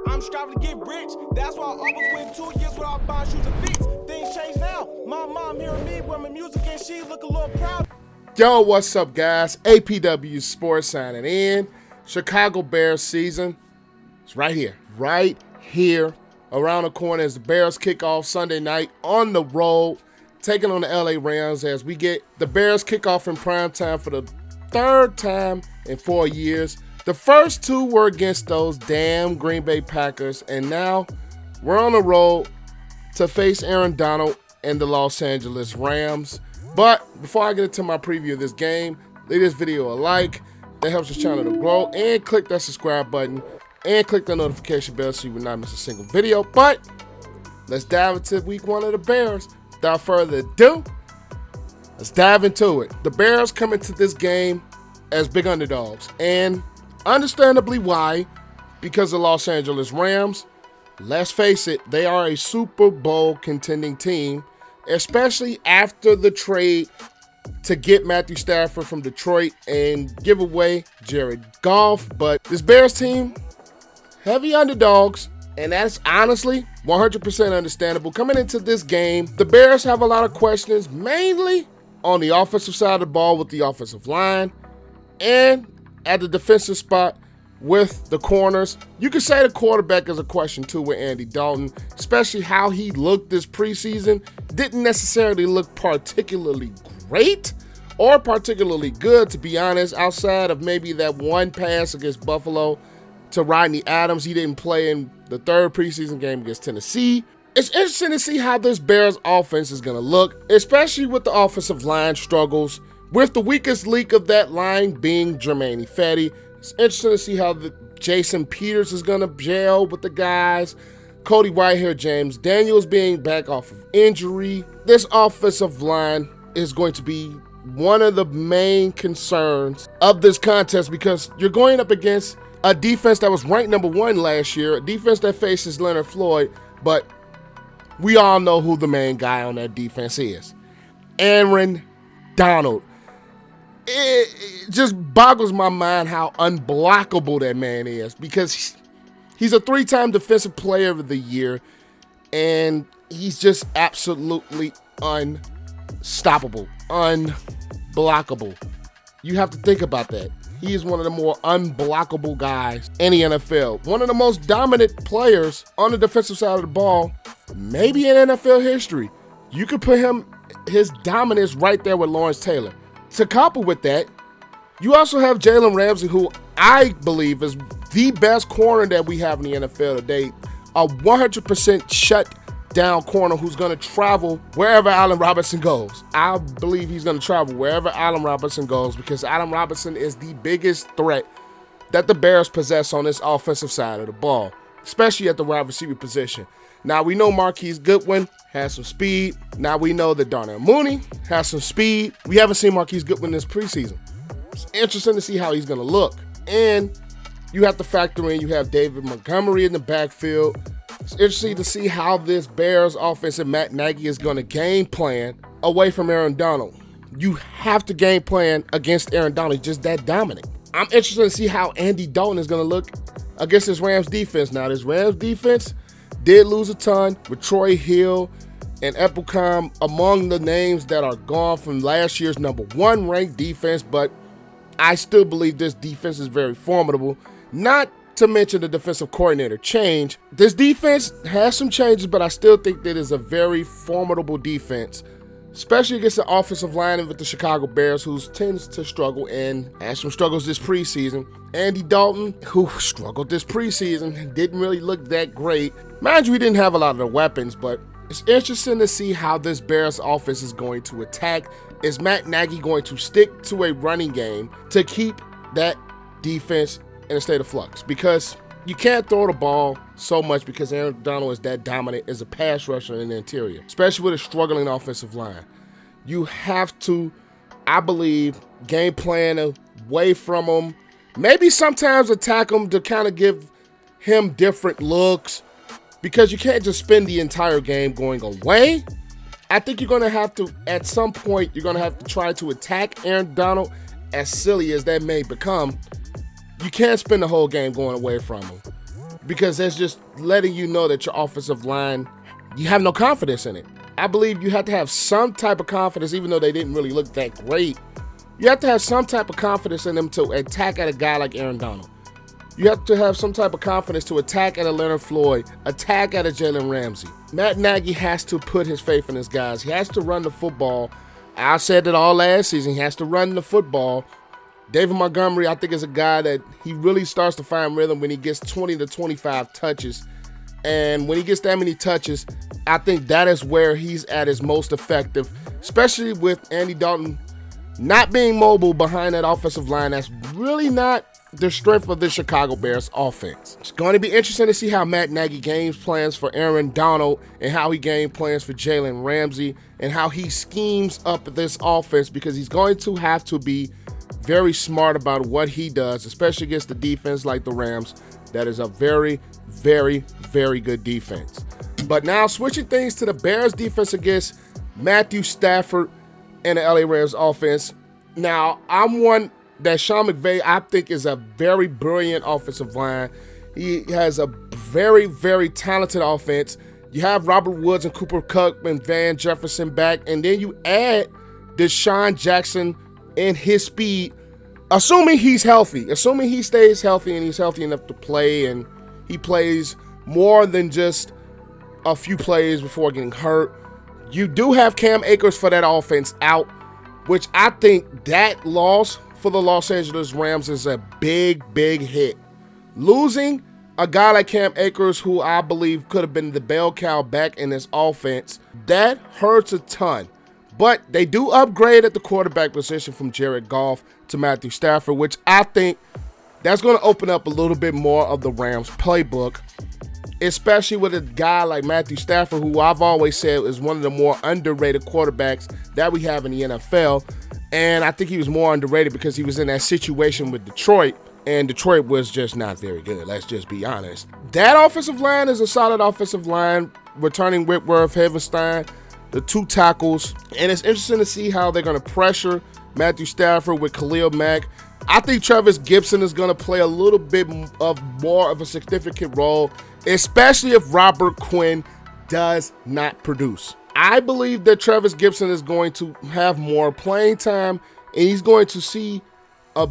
I'm striving to get rich. That's why I always went 2 years without buying shoes and feet. Things change now. My mom hearing me with my music and she look a little proud. Yo, what's up, guys? APW Sports signing in. Chicago Bears season is right here, around the corner as the Bears kick off Sunday night on the road, taking on the LA Rams as we get the Bears kick off in prime time for the third time in 4 years. The first two were against those damn Green Bay Packers, and now we're on the road to face Aaron Donald and the Los Angeles Rams. But before I get into my preview of this game, leave this video a like. That helps this channel to grow. And click that subscribe button. And click the notification bell so you will not miss a single video. But let's dive into week one of the Bears. Without further ado, let's dive into it. The Bears come into this game as big underdogs. And understandably why, because the Los Angeles Rams, let's face it, they are a Super Bowl contending team, especially after the trade to get Matthew Stafford from Detroit and give away Jared Goff. But this Bears team, heavy underdogs, and that's honestly 100% understandable. Coming into this game, the Bears have a lot of questions, mainly on the offensive side of the ball with the offensive line and at the defensive spot with the corners. You could say the quarterback is a question too with Andy Dalton, especially how he looked this preseason. Didn't necessarily look particularly great or particularly good, to be honest, outside of maybe that one pass against Buffalo to Rodney Adams. He didn't play in the third preseason game against Tennessee. It's interesting to see how this Bears offense is going to look, especially with the offensive line struggles, with the weakest link of that line being Germain Ifedi. It's interesting to see how Jason Peters is going to gel with the guys. Cody Whitehair, James Daniels being back off of injury. This offensive line is going to be one of the main concerns of this contest because you're going up against a defense that was ranked number one last year, a defense that faces Leonard Floyd, but we all know who the main guy on that defense is. Aaron Donald. It just boggles my mind how unblockable that man is because he's a three-time Defensive Player of the Year, and he's just absolutely unstoppable, unblockable. You have to think about that. He is one of the more unblockable guys in the NFL. One of the most dominant players on the defensive side of the ball, maybe in NFL history. You could put his dominance right there with Lawrence Taylor. To couple with that, you also have Jalen Ramsey, who I believe is the best corner that we have in the NFL today. A 100% shut-down corner who's going to travel wherever Allen Robinson goes. I believe he's going to travel wherever Allen Robinson goes because Allen Robinson is the biggest threat that the Bears possess on this offensive side of the ball, especially at the wide receiver position. Now, we know Marquise Goodwin has some speed. Now, we know that Darnell Mooney has some speed. We haven't seen Marquise Goodwin this preseason. It's interesting to see how he's going to look. And you have to factor in, you have David Montgomery in the backfield. It's interesting to see how this Bears offense and Matt Nagy is going to game plan away from Aaron Donald. You have to game plan against Aaron Donald. He's just that dominant. I'm interested to see how Andy Dalton is going to look against this Rams defense. Now, this Rams defense did lose a ton with Troy Hill and Epicom among the names that are gone from last year's number one ranked defense, but I still believe this defense is very formidable. Not to mention the defensive coordinator change. This defense has some changes, but I still think that it's a very formidable defense, especially against the offensive line with the Chicago Bears, who tends to struggle and had some struggles this preseason. Andy Dalton, who struggled this preseason, didn't really look that great. Mind you, he didn't have a lot of the weapons, but it's interesting to see how this Bears offense is going to attack. Is Matt Nagy going to stick to a running game to keep that defense in a state of flux? Because you can't throw the ball so much because Aaron Donald is that dominant as a pass rusher in the interior, especially with a struggling offensive line. You have to, I believe, game plan away from him. Maybe sometimes attack him to kind of give him different looks because you can't just spend the entire game going away. I think you're going to have to, at some point, you're going to have to try to attack Aaron Donald, as silly as that may become. You can't spend the whole game going away from him. because that's just letting you know that your offensive line, you have no confidence in it. I believe you have to have some type of confidence, even though they didn't really look that great. You have to have some type of confidence in them to attack at a guy like Aaron Donald. You have to have some type of confidence to attack at a Leonard Floyd, attack at a Jalen Ramsey. Matt Nagy has to put his faith in his guys. He has to run the football. I said it all last season. He has to run the football. David Montgomery, I think, is a guy that he really starts to find rhythm when he gets 20 to 25 touches. And when he gets that many touches, I think that is where he's at his most effective, especially with Andy Dalton not being mobile behind that offensive line. That's really not the strength of the Chicago Bears offense. It's going to be interesting to see how Matt Nagy games plans for Aaron Donald and how he game plans for Jalen Ramsey and how he schemes up this offense, because he's going to have to be very smart about what he does, especially against the defense like the Rams. That is a very, very, very good defense. But now switching things to the Bears defense against Matthew Stafford and the LA Rams offense. Now, I'm one that Sean McVay, I think, is a very brilliant offensive line. He has a very, very talented offense. You have Robert Woods and Cooper Kupp and Van Jefferson back, and then you add Deshaun Jackson and his speed, assuming he's healthy, assuming he stays healthy and he's healthy enough to play, and he plays more than just a few plays before getting hurt. You do have Cam Akers for that offense out, which I think that loss for the Los Angeles Rams is a big, big hit. Losing a guy like Cam Akers, who I believe could have been the bell cow back in this offense, that hurts a ton. But they do upgrade at the quarterback position from Jared Goff to Matthew Stafford, which I think that's going to open up a little bit more of the Rams playbook, especially with a guy like Matthew Stafford, who I've always said is one of the more underrated quarterbacks that we have in the NFL. And I think he was more underrated because he was in that situation with Detroit, and Detroit was just not very good. Let's just be honest. That offensive line is a solid offensive line, returning Whitworth, Havenstein, the two tackles. And it's interesting to see how they're going to pressure Matthew Stafford with Khalil Mack. I think Travis Gibson is going to play a little bit of more of a significant role, especially if Robert Quinn does not produce. I believe that Travis Gibson is going to have more playing time, and he's going to see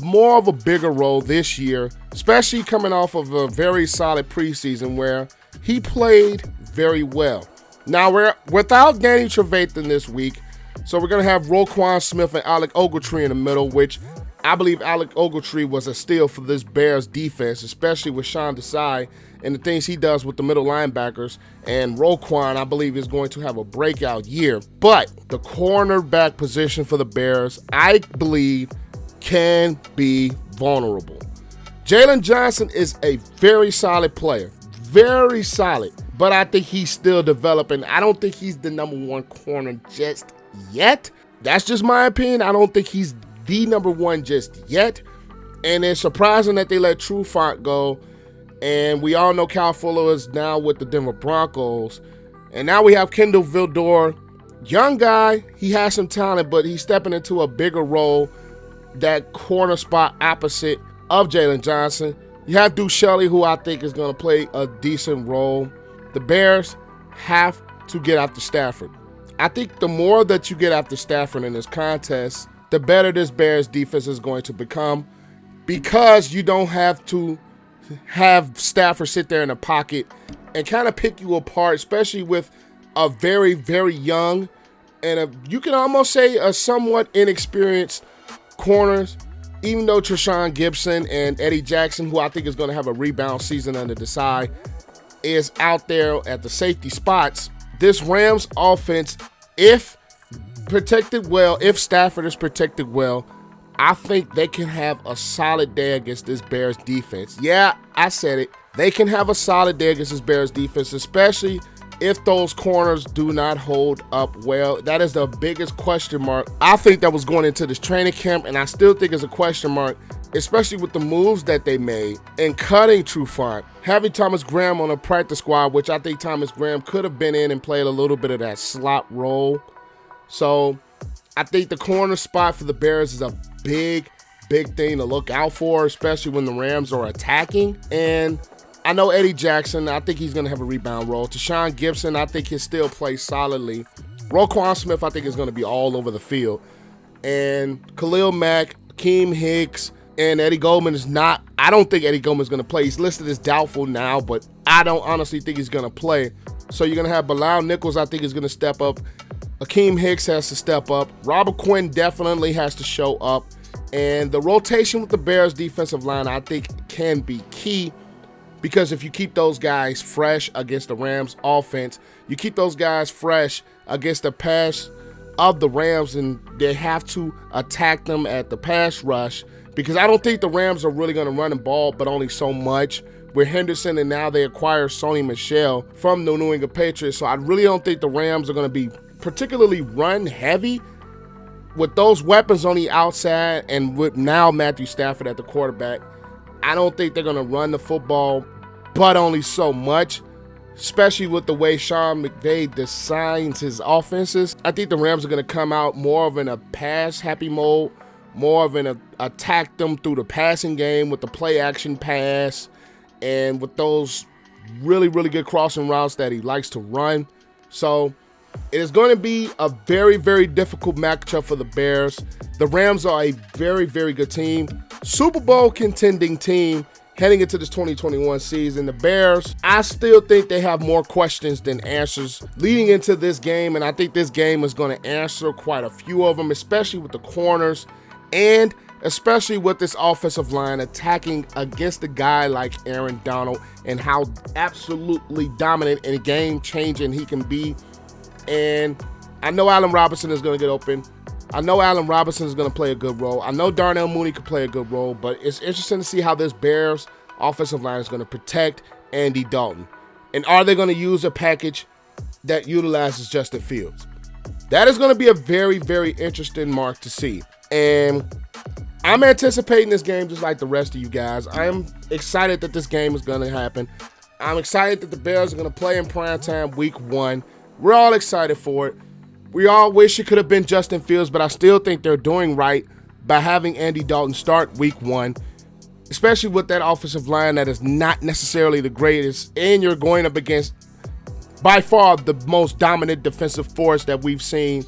more of a bigger role this year, especially coming off of a very solid preseason where he played very well. Now, we're without Danny Trevathan this week, so we're going to have Roquan Smith and Alec Ogletree in the middle, which I believe Alec Ogletree was a steal for this Bears defense, especially with Sean Desai and the things he does with the middle linebackers. And Roquan, I believe, is going to have a breakout year. But the cornerback position for the Bears, I believe, can be vulnerable. Jalen Johnson is a very solid player, very solid, but I think he's still developing. I don't think he's the number one corner just yet. That's just my opinion. I don't think he's the number one just yet. And it's surprising that they let Trufant go. And we all know Kyle Fuller is now with the Denver Broncos. And now we have Kendall Vildor, young guy. He has some talent, but he's stepping into a bigger role, that corner spot opposite of Jalen Johnson. You have Duke Shelley, who I think is going to play a decent role. The Bears have to get after Stafford. I think the more that you get after Stafford in this contest, the better this Bears defense is going to become, because you don't have to have Stafford sit there in the pocket and kind of pick you apart, especially with a very, very young and you can almost say a somewhat inexperienced corners, even though Treshaun Gibson and Eddie Jackson, who I think is going to have a rebound season under Desai, is out there at the safety spots. This Rams offense, if protected well, if Stafford is protected well, I think they can have a solid day against this Bears defense. Yeah, I said it. They can have a solid day against this Bears defense, especially if those corners do not hold up well. That is the biggest question mark I think that was going into this training camp, and I still think it's a question mark, especially with the moves that they made and cutting Trufant, having Thomas Graham on a practice squad, which I think Thomas Graham could have been in and played a little bit of that slot role. So I think the corner spot for the Bears is a big thing to look out for, especially when the Rams are attacking. And I know Eddie Jackson, I think he's going to have a rebound role. Tashawn Gibson, I think he'll still play solidly. Roquan Smith, I think, is going to be all over the field. And Khalil Mack, Akeem Hicks, and Eddie Goldman is not. I don't think Eddie Goldman is going to play. He's listed as doubtful now, but I don't honestly think he's going to play. So you're going to have Bilal Nichols, I think, is going to step up. Akeem Hicks has to step up. Robert Quinn definitely has to show up. And the rotation with the Bears defensive line, I think, can be key. Because if you keep those guys fresh against the Rams offense, you keep those guys fresh against the pass of the Rams, and they have to attack them at the pass rush, because I don't think the Rams are really going to run the ball, but only so much. With Henderson, and now they acquire Sony Michel from the New England Patriots, so I really don't think the Rams are going to be particularly run heavy with those weapons on the outside, and with now Matthew Stafford at the quarterback. I don't think they're going to run the football, but only so much, especially with the way Sean McVay designs his offenses. I think the Rams are going to come out more of in a pass-happy mode, more of an attack them through the passing game with the play-action pass and with those really, really good crossing routes that he likes to run. So it is going to be a very, very difficult matchup for the Bears. The Rams are a very, very good team. Super Bowl contending team heading into this 2021 season. The Bears, I still think they have more questions than answers leading into this game, and I think this game is going to answer quite a few of them, especially with the corners and especially with this offensive line attacking against a guy like Aaron Donald and how absolutely dominant and game-changing he can be. And I know Allen Robinson is going to get open. I know Allen Robinson is going to play a good role. I know Darnell Mooney could play a good role, but it's interesting to see how this Bears offensive line is going to protect Andy Dalton. And are they going to use a package that utilizes Justin Fields? That is going to be a very, very interesting mark to see. And I'm anticipating this game just like the rest of you guys. I'm excited that this game is going to happen. I'm excited that the Bears are going to play in primetime week 1. We're all excited for it. We all wish it could have been Justin Fields, but I still think they're doing right by having Andy Dalton start week 1, especially with that offensive line that is not necessarily the greatest, and you're going up against by far the most dominant defensive force that we've seen,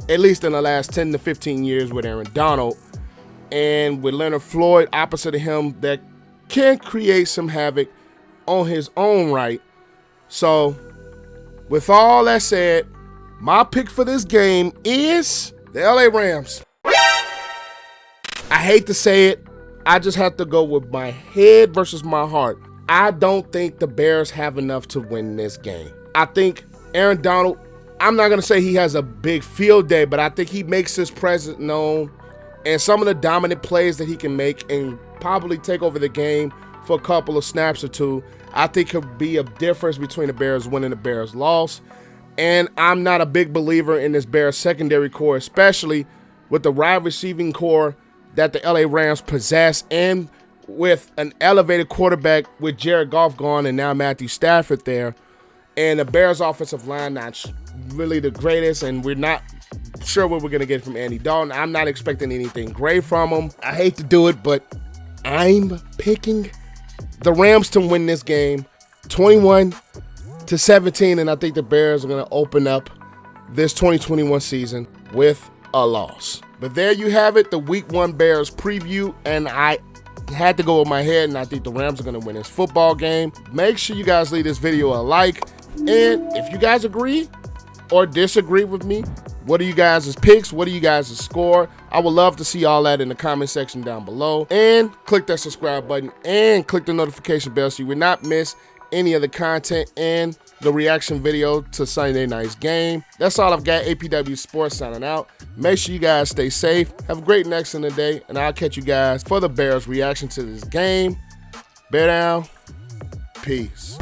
at least in the last 10 to 15 years with Aaron Donald, and with Leonard Floyd opposite of him that can create some havoc on his own right. So with all that said, my pick for this game is the LA Rams. I hate to say it. I just have to go with my head versus my heart. I don't think the Bears have enough to win this game. I think Aaron Donald, I'm not going to say he has a big field day, but I think he makes his presence known. And some of the dominant plays that he can make and probably take over the game for a couple of snaps or two, I think could be a difference between the Bears winning and the Bears loss. And I'm not a big believer in this Bears secondary core, especially with the wide receiving core that the LA Rams possess, and with an elevated quarterback with Jared Goff gone and now Matthew Stafford there. And the Bears offensive line not really the greatest, and we're not sure what we're going to get from Andy Dalton. I'm not expecting anything great from him. I hate to do it, but I'm picking the Rams to win this game 21-17, and I think the Bears are going to open up this 2021 season with a loss. But there you have it, the Week 1 Bears preview, and I had to go with my head, and I think the Rams are going to win this football game. Make sure you guys leave this video a like, and if you guys agree or disagree with me, what are you guys' picks? What are you guys' score? I would love to see all that in the comment section down below. And click that subscribe button and click the notification bell so you will not miss any of the content and the reaction video to Sunday night's game. That's all I've got. APW Sports signing out. Make sure you guys stay safe. Have a great next in the day, and I'll catch you guys for the Bears reaction to this game. Bear down. Peace.